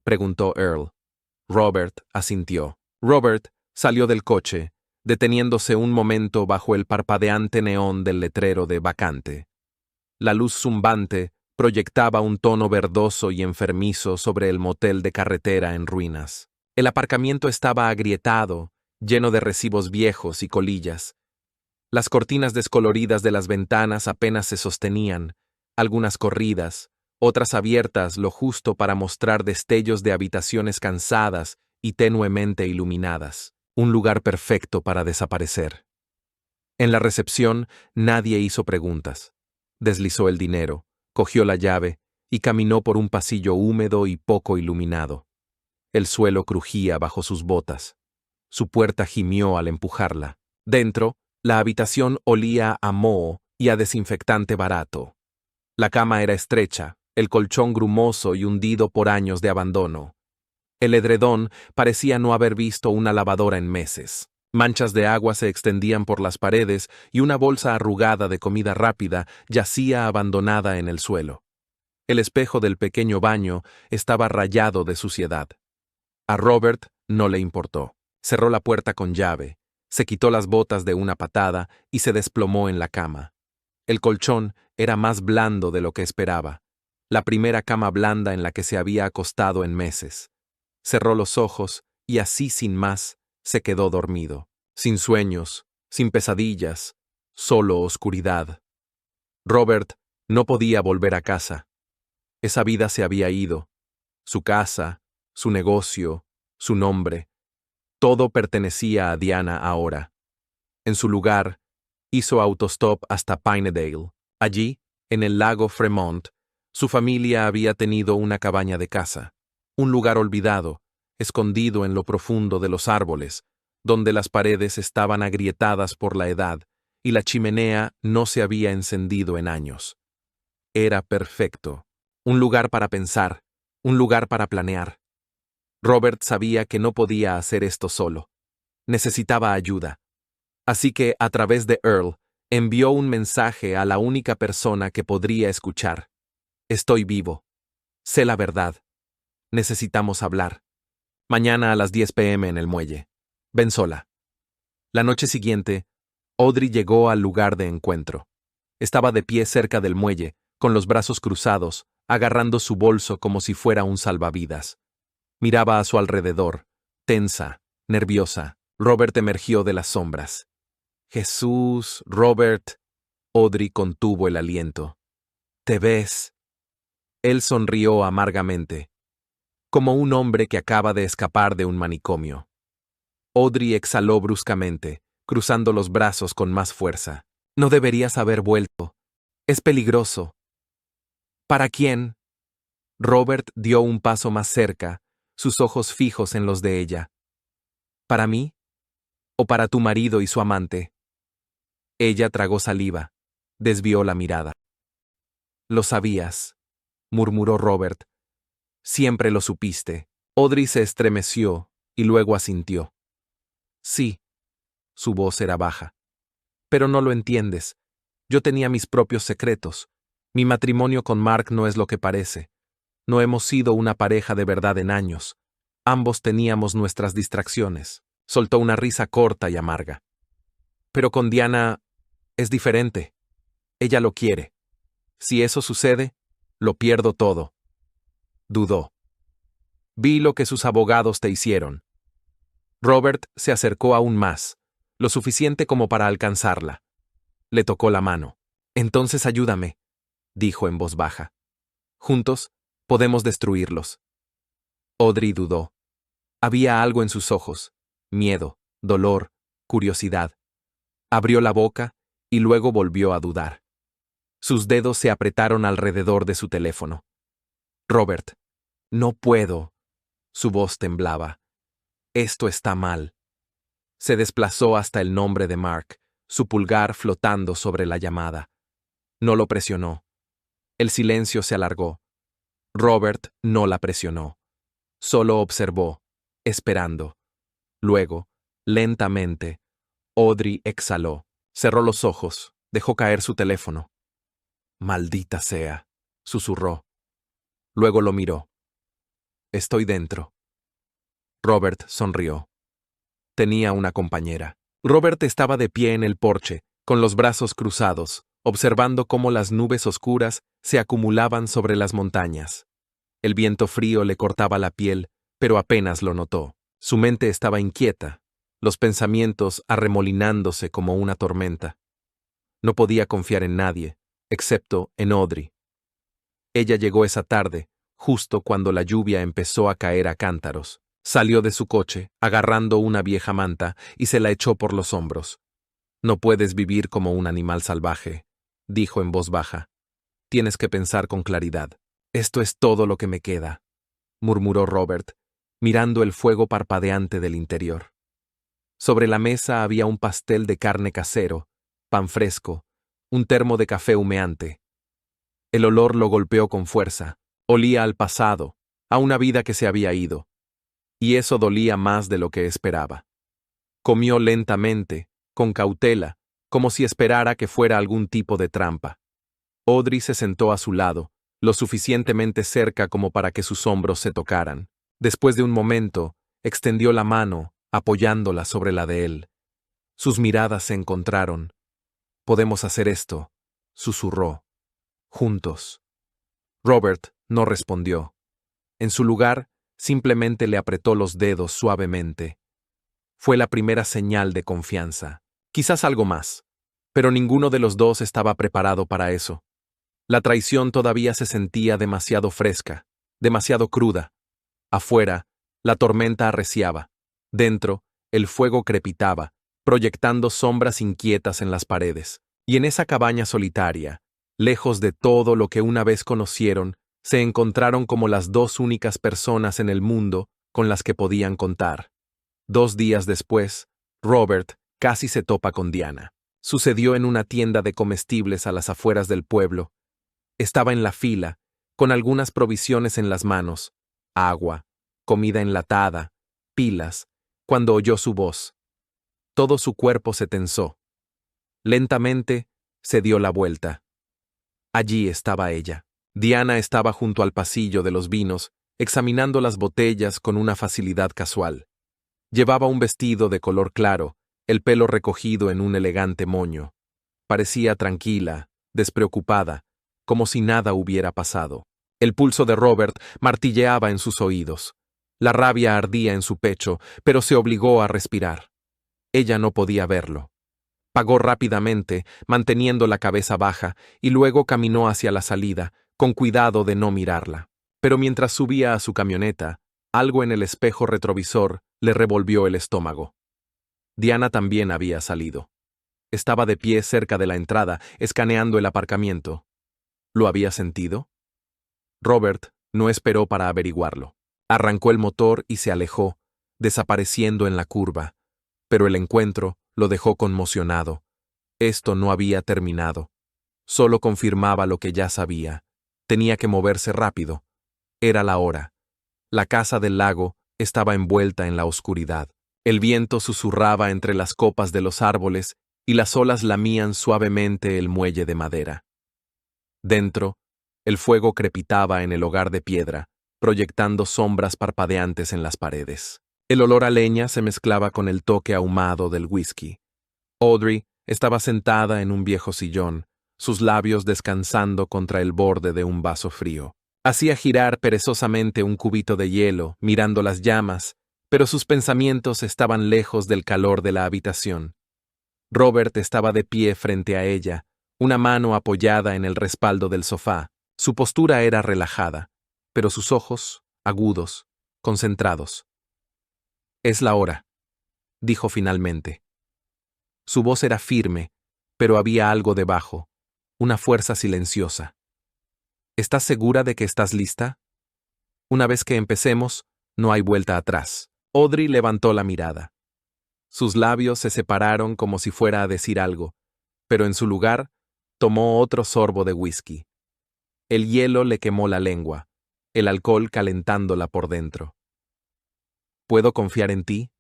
preguntó Earl. Robert asintió. Robert salió del coche, deteniéndose un momento bajo el parpadeante neón del letrero de vacante. La luz zumbante proyectaba un tono verdoso y enfermizo sobre el motel de carretera en ruinas. El aparcamiento estaba agrietado, lleno de recibos viejos y colillas. Las cortinas descoloridas de las ventanas apenas se sostenían, algunas corridas, otras abiertas lo justo para mostrar destellos de habitaciones cansadas y tenuemente iluminadas. Un lugar perfecto para desaparecer. En la recepción nadie hizo preguntas. Deslizó el dinero, cogió la llave y caminó por un pasillo húmedo y poco iluminado. El suelo crujía bajo sus botas. Su puerta gimió al empujarla. Dentro, la habitación olía a moho y a desinfectante barato. La cama era estrecha, el colchón grumoso y hundido por años de abandono. El edredón parecía no haber visto una lavadora en meses. Manchas de agua se extendían por las paredes y una bolsa arrugada de comida rápida yacía abandonada en el suelo. El espejo del pequeño baño estaba rayado de suciedad. A Robert no le importó. Cerró la puerta con llave, se quitó las botas de una patada y se desplomó en la cama. El colchón era más blando de lo que esperaba. La primera cama blanda en la que se había acostado en meses. Cerró los ojos y así sin más se quedó dormido. Sin sueños, sin pesadillas, solo oscuridad. Robert no podía volver a casa. Esa vida se había ido. Su casa, su negocio, su nombre. Todo pertenecía a Diana ahora. En su lugar, hizo autostop hasta Pinedale. Allí, en el lago Fremont, su familia había tenido una cabaña de caza. Un lugar olvidado, escondido en lo profundo de los árboles, donde las paredes estaban agrietadas por la edad y la chimenea no se había encendido en años. Era perfecto. Un lugar para pensar, un lugar para planear. Robert sabía que no podía hacer esto solo. Necesitaba ayuda. Así que, a través de Earl, envió un mensaje a la única persona que podría escuchar. «Estoy vivo. Sé la verdad. Necesitamos hablar. Mañana a las 10 p.m. en el muelle. Ven sola». La noche siguiente, Audrey llegó al lugar de encuentro. Estaba de pie cerca del muelle, con los brazos cruzados, agarrando su bolso como si fuera un salvavidas. Miraba a su alrededor, tensa, nerviosa. Robert emergió de las sombras. «Jesús, Robert». Audrey contuvo el aliento. «¿Te ves?». Él sonrió amargamente, como un hombre que acaba de escapar de un manicomio. Audrey exhaló bruscamente, cruzando los brazos con más fuerza. No deberías haber vuelto. Es peligroso. ¿Para quién? Robert dio un paso más cerca, sus ojos fijos en los de ella. ¿Para mí? ¿O para tu marido y su amante? Ella tragó saliva, desvió la mirada. Lo sabías, murmuró Robert. Siempre lo supiste. Audrey se estremeció y luego asintió. Sí. Su voz era baja. Pero no lo entiendes. Yo tenía mis propios secretos. Mi matrimonio con Mark no es lo que parece. No hemos sido una pareja de verdad en años. Ambos teníamos nuestras distracciones. Soltó una risa corta y amarga. Pero con Diana es diferente. Ella lo quiere. Si eso sucede, lo pierdo todo. Dudó. Vi lo que sus abogados te hicieron. Robert se acercó aún más, lo suficiente como para alcanzarla. Le tocó la mano. Entonces ayúdame, dijo en voz baja. Juntos, podemos destruirlos. Audrey dudó. Había algo en sus ojos, miedo, dolor, curiosidad. Abrió la boca y luego volvió a dudar. Sus dedos se apretaron alrededor de su teléfono. Robert, no puedo. Su voz temblaba. Esto está mal. Se desplazó hasta el nombre de Mark, su pulgar flotando sobre la llamada. No lo presionó. El silencio se alargó. Robert no la presionó. Solo observó, esperando. Luego, lentamente, Audrey exhaló, cerró los ojos, dejó caer su teléfono. Maldita sea, susurró. Luego lo miró. Estoy dentro. Robert sonrió. Tenía una compañera. Robert estaba de pie en el porche, con los brazos cruzados, observando cómo las nubes oscuras se acumulaban sobre las montañas. El viento frío le cortaba la piel, pero apenas lo notó. Su mente estaba inquieta, los pensamientos arremolinándose como una tormenta. No podía confiar en nadie, excepto en Audrey. Ella llegó esa tarde, justo cuando la lluvia empezó a caer a cántaros. Salió de su coche, agarrando una vieja manta, y se la echó por los hombros. No puedes vivir como un animal salvaje, dijo en voz baja. Tienes que pensar con claridad. Esto es todo lo que me queda, murmuró Robert, mirando el fuego parpadeante del interior. Sobre la mesa había un pastel de carne casero, pan fresco, un termo de café humeante. El olor lo golpeó con fuerza. Olía al pasado, a una vida que se había ido. Y eso dolía más de lo que esperaba. Comió lentamente, con cautela, como si esperara que fuera algún tipo de trampa. Audrey se sentó a su lado, lo suficientemente cerca como para que sus hombros se tocaran. Después de un momento, extendió la mano, apoyándola sobre la de él. Sus miradas se encontraron. Podemos hacer esto, susurró. Juntos. Robert no respondió. En su lugar, simplemente le apretó los dedos suavemente. Fue la primera señal de confianza. Quizás algo más. Pero ninguno de los dos estaba preparado para eso. La traición todavía se sentía demasiado fresca, demasiado cruda. Afuera, la tormenta arreciaba. Dentro, el fuego crepitaba, proyectando sombras inquietas en las paredes. Y en esa cabaña solitaria, lejos de todo lo que una vez conocieron, se encontraron como las dos únicas personas en el mundo con las que podían contar. 2 días después, Robert casi se topa con Diana. Sucedió en una tienda de comestibles a las afueras del pueblo. Estaba en la fila, con algunas provisiones en las manos, agua, comida enlatada, pilas, cuando oyó su voz. Todo su cuerpo se tensó. Lentamente, se dio la vuelta. Allí estaba ella. Diana estaba junto al pasillo de los vinos, examinando las botellas con una facilidad casual. Llevaba un vestido de color claro, el pelo recogido en un elegante moño. Parecía tranquila, despreocupada, como si nada hubiera pasado. El pulso de Robert martilleaba en sus oídos. La rabia ardía en su pecho, pero se obligó a respirar. Ella no podía verlo. Pagó rápidamente, manteniendo la cabeza baja, y luego caminó hacia la salida, con cuidado de no mirarla. Pero mientras subía a su camioneta, algo en el espejo retrovisor le revolvió el estómago. Diana también había salido. Estaba de pie cerca de la entrada, escaneando el aparcamiento. ¿Lo había sentido? Robert no esperó para averiguarlo. Arrancó el motor y se alejó, desapareciendo en la curva. Pero el encuentro lo dejó conmocionado. Esto no había terminado. Solo confirmaba lo que ya sabía. Tenía que moverse rápido. Era la hora. La casa del lago estaba envuelta en la oscuridad. El viento susurraba entre las copas de los árboles y las olas lamían suavemente el muelle de madera. Dentro, el fuego crepitaba en el hogar de piedra, proyectando sombras parpadeantes en las paredes. El olor a leña se mezclaba con el toque ahumado del whisky. Audrey estaba sentada en un viejo sillón, sus labios descansando contra el borde de un vaso frío. Hacía girar perezosamente un cubito de hielo, mirando las llamas, pero sus pensamientos estaban lejos del calor de la habitación. Robert estaba de pie frente a ella, una mano apoyada en el respaldo del sofá. Su postura era relajada, pero sus ojos, agudos, concentrados. «Es la hora», dijo finalmente. Su voz era firme, pero había algo debajo, una fuerza silenciosa. «¿Estás segura de que estás lista? Una vez que empecemos, no hay vuelta atrás». Audrey levantó la mirada. Sus labios se separaron como si fuera a decir algo, pero en su lugar, tomó otro sorbo de whisky. El hielo le quemó la lengua, el alcohol calentándola por dentro. «¿Puedo confiar en ti?»,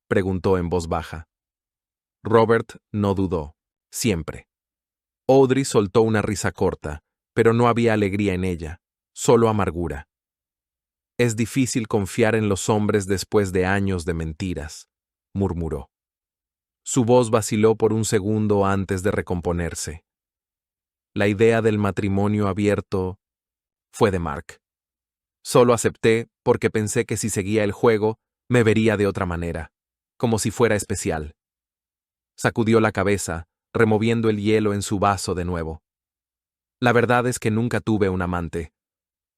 preguntó en voz baja. Robert no dudó. Siempre. Audrey soltó una risa corta, pero no había alegría en ella, solo amargura. «Es difícil confiar en los hombres después de años de mentiras», murmuró. Su voz vaciló por un segundo antes de recomponerse. La idea del matrimonio abierto fue de Mark. Solo acepté porque pensé que si seguía el juego, me vería de otra manera, como si fuera especial. Sacudió la cabeza, removiendo el hielo en su vaso de nuevo. La verdad es que nunca tuve un amante.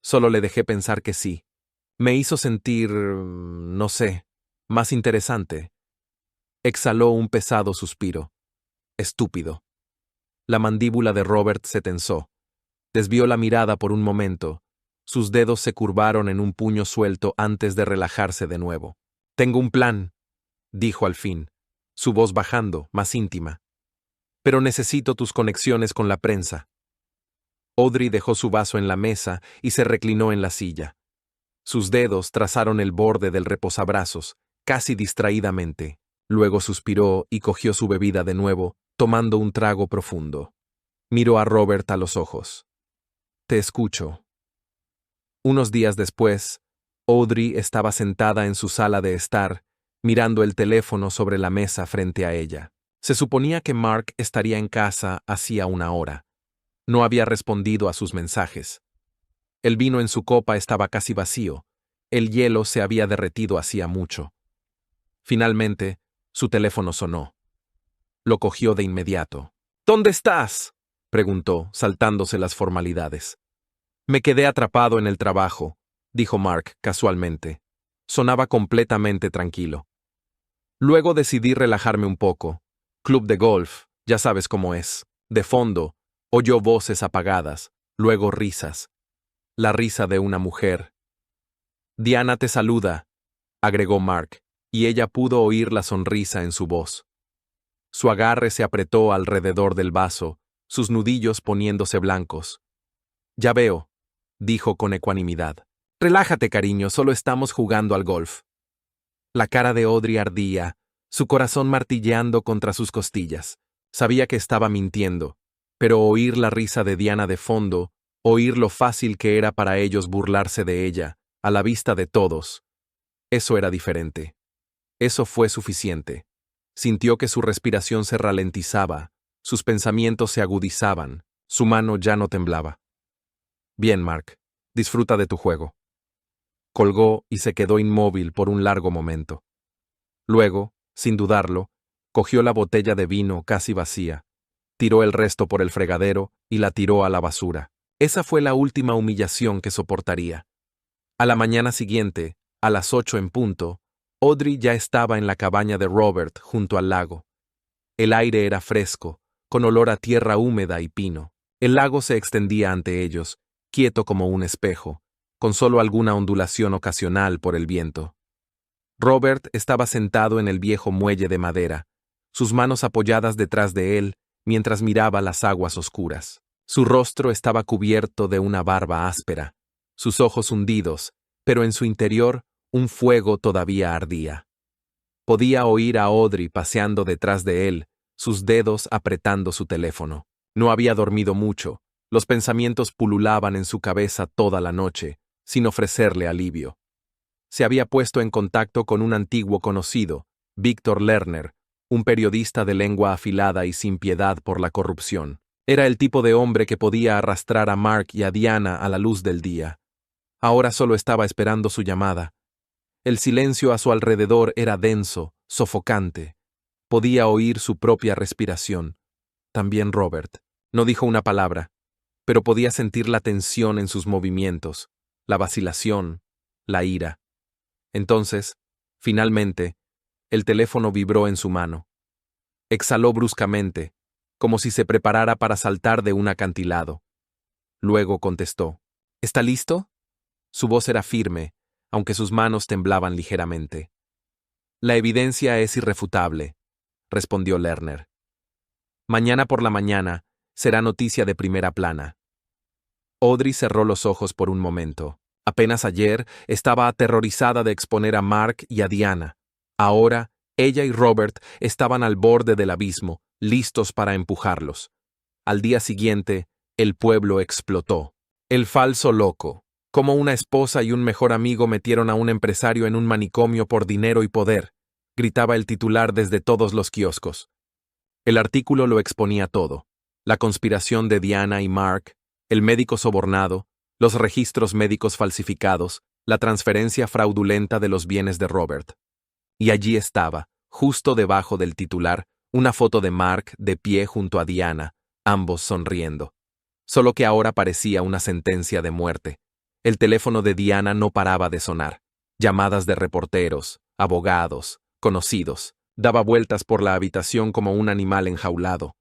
Solo le dejé pensar que sí. Me hizo sentir, no sé, más interesante. Exhaló un pesado suspiro. Estúpido. La mandíbula de Robert se tensó. Desvió la mirada por un momento. Sus dedos se curvaron en un puño suelto antes de relajarse de nuevo. «Tengo un plan», dijo al fin, su voz bajando, más íntima. «Pero necesito tus conexiones con la prensa». Audrey dejó su vaso en la mesa y se reclinó en la silla. Sus dedos trazaron el borde del reposabrazos, casi distraídamente. Luego suspiró y cogió su bebida de nuevo, tomando un trago profundo. Miró a Robert a los ojos. «Te escucho». Unos días después, Audrey estaba sentada en su sala de estar, mirando el teléfono sobre la mesa frente a ella. Se suponía que Mark estaría en casa hacía una hora. No había respondido a sus mensajes. El vino en su copa estaba casi vacío. El hielo se había derretido hacía mucho. Finalmente, su teléfono sonó. Lo cogió de inmediato. «¿Dónde estás?», preguntó, saltándose las formalidades. «Me quedé atrapado en el trabajo», dijo Mark casualmente. Sonaba completamente tranquilo. «Luego decidí relajarme un poco. Club de golf, ya sabes cómo es». De fondo, oyó voces apagadas, luego risas. La risa de una mujer. «Diana te saluda», agregó Mark, y ella pudo oír la sonrisa en su voz. Su agarre se apretó alrededor del vaso, sus nudillos poniéndose blancos. «Ya veo», dijo con ecuanimidad. «Relájate, cariño, solo estamos jugando al golf». La cara de Audrey ardía, su corazón martilleando contra sus costillas. Sabía que estaba mintiendo, pero oír la risa de Diana de fondo, oír lo fácil que era para ellos burlarse de ella, a la vista de todos, eso era diferente. Eso fue suficiente. Sintió que su respiración se ralentizaba, sus pensamientos se agudizaban, su mano ya no temblaba. «Bien, Mark, disfruta de tu juego». Colgó y se quedó inmóvil por un largo momento. Luego, sin dudarlo, cogió la botella de vino casi vacía, tiró el resto por el fregadero y la tiró a la basura. Esa fue la última humillación que soportaría. A la mañana siguiente, a las 8 en punto, Audrey ya estaba en la cabaña de Robert junto al lago. El aire era fresco, con olor a tierra húmeda y pino. El lago se extendía ante ellos, quieto como un espejo, con solo alguna ondulación ocasional por el viento. Robert estaba sentado en el viejo muelle de madera, sus manos apoyadas detrás de él, mientras miraba las aguas oscuras. Su rostro estaba cubierto de una barba áspera, sus ojos hundidos, pero en su interior un fuego todavía ardía. Podía oír a Audrey paseando detrás de él, sus dedos apretando su teléfono. No había dormido mucho, los pensamientos pululaban en su cabeza toda la noche, sin ofrecerle alivio. Se había puesto en contacto con un antiguo conocido, Víctor Lerner, un periodista de lengua afilada y sin piedad por la corrupción. Era el tipo de hombre que podía arrastrar a Mark y a Diana a la luz del día. Ahora solo estaba esperando su llamada. El silencio a su alrededor era denso, sofocante. Podía oír su propia respiración. También Robert. No dijo una palabra, pero podía sentir la tensión en sus movimientos, la vacilación, la ira. Entonces, finalmente, el teléfono vibró en su mano. Exhaló bruscamente, como si se preparara para saltar de un acantilado. Luego contestó. ¿Está listo? Su voz era firme, aunque sus manos temblaban ligeramente. La evidencia es irrefutable, respondió Lerner. Mañana por la mañana será noticia de primera plana. Audrey cerró los ojos por un momento. Apenas ayer estaba aterrorizada de exponer a Mark y a Diana. Ahora, ella y Robert estaban al borde del abismo, listos para empujarlos. Al día siguiente, el pueblo explotó. El falso loco. Cómo una esposa y un mejor amigo metieron a un empresario en un manicomio por dinero y poder, gritaba el titular desde todos los kioscos. El artículo lo exponía todo. La conspiración de Diana y Mark, el médico sobornado, los registros médicos falsificados, la transferencia fraudulenta de los bienes de Robert. Y allí estaba, justo debajo del titular, una foto de Mark de pie junto a Diana, ambos sonriendo. Solo que ahora parecía una sentencia de muerte. El teléfono de Diana no paraba de sonar. Llamadas de reporteros, abogados, conocidos. Daba vueltas por la habitación como un animal enjaulado.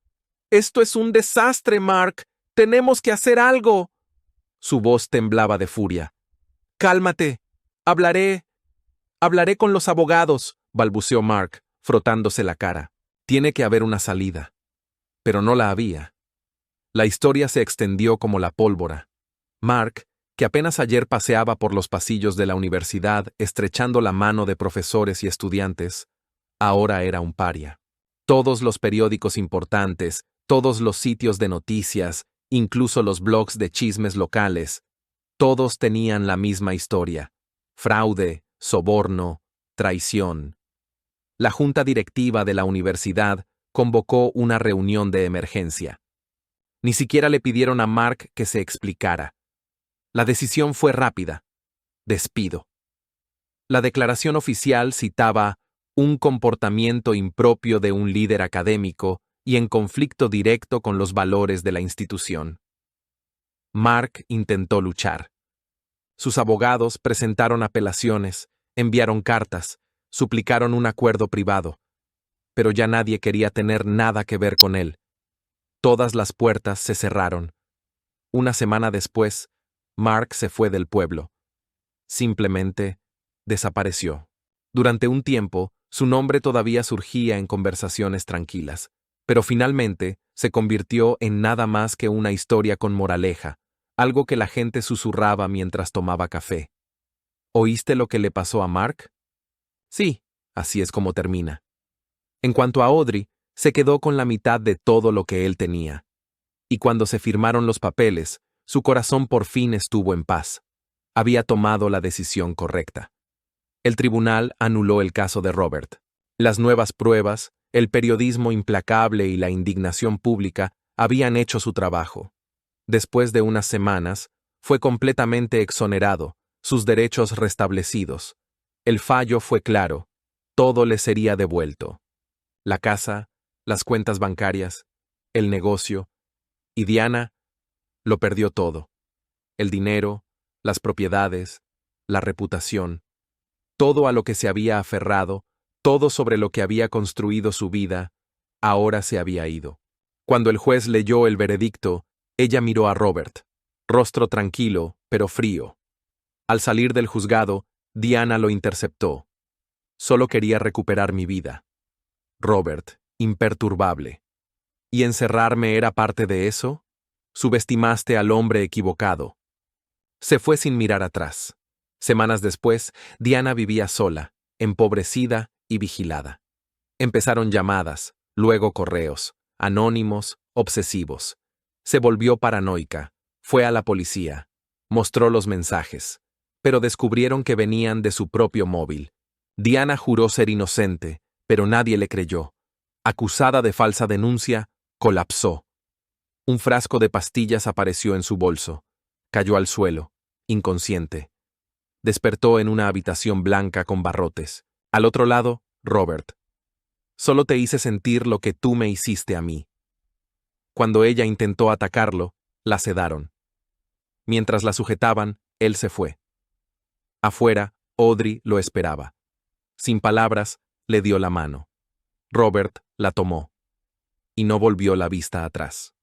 «¡Esto es un desastre, Mark! ¡Tenemos que hacer algo!» Su voz temblaba de furia. «Cálmate. Hablaré con los abogados», balbuceó Mark, frotándose la cara. «Tiene que haber una salida». Pero no la había. La historia se extendió como la pólvora. Mark, que apenas ayer paseaba por los pasillos de la universidad estrechando la mano de profesores y estudiantes, ahora era un paria. Todos los periódicos importantes, todos los sitios de noticias, incluso los blogs de chismes locales, todos tenían la misma historia: fraude, soborno, traición. La junta directiva de la universidad convocó una reunión de emergencia. Ni siquiera le pidieron a Mark que se explicara. La decisión fue rápida: despido. La declaración oficial citaba un comportamiento impropio de un líder académico y en conflicto directo con los valores de la institución. Mark intentó luchar. Sus abogados presentaron apelaciones, enviaron cartas, suplicaron un acuerdo privado, pero ya nadie quería tener nada que ver con él. Todas las puertas se cerraron. Una semana después, Mark se fue del pueblo. Simplemente desapareció. Durante un tiempo, su nombre todavía surgía en conversaciones tranquilas, pero finalmente se convirtió en nada más que una historia con moraleja, algo que la gente susurraba mientras tomaba café. ¿Oíste lo que le pasó a Mark? Sí, así es como termina. En cuanto a Audrey, se quedó con la mitad de todo lo que él tenía. Y cuando se firmaron los papeles, su corazón por fin estuvo en paz. Había tomado la decisión correcta. El tribunal anuló el caso de Robert. Las nuevas pruebas, el periodismo implacable y la indignación pública habían hecho su trabajo. Después de unas semanas, fue completamente exonerado, sus derechos restablecidos. El fallo fue claro: todo le sería devuelto. La casa, las cuentas bancarias, el negocio. Y Diana, Lo perdió todo. El dinero, las propiedades, la reputación, todo a lo que se había aferrado, todo sobre lo que había construido su vida, ahora se había ido. Cuando el juez leyó el veredicto, ella miró a Robert, rostro tranquilo, pero frío. Al salir del juzgado, Diana lo interceptó. Solo quería recuperar mi vida. Robert, imperturbable. ¿Y encerrarme era parte de eso? Subestimaste al hombre equivocado. Se fue sin mirar atrás. Semanas después, Diana vivía sola, empobrecida y vigilada. Empezaron llamadas, luego correos, anónimos, obsesivos. Se volvió paranoica, fue a la policía, mostró los mensajes, pero descubrieron que venían de su propio móvil. Diana juró ser inocente, pero nadie le creyó. Acusada de falsa denuncia, colapsó. Un frasco de pastillas apareció en su bolso. Cayó al suelo, inconsciente. Despertó en una habitación blanca con barrotes. Al otro lado, Robert. Solo te hice sentir lo que tú me hiciste a mí. Cuando ella intentó atacarlo, la sedaron. Mientras la sujetaban, él se fue. Afuera, Audrey lo esperaba. Sin palabras, le dio la mano. Robert la tomó. Y no volvió la vista atrás.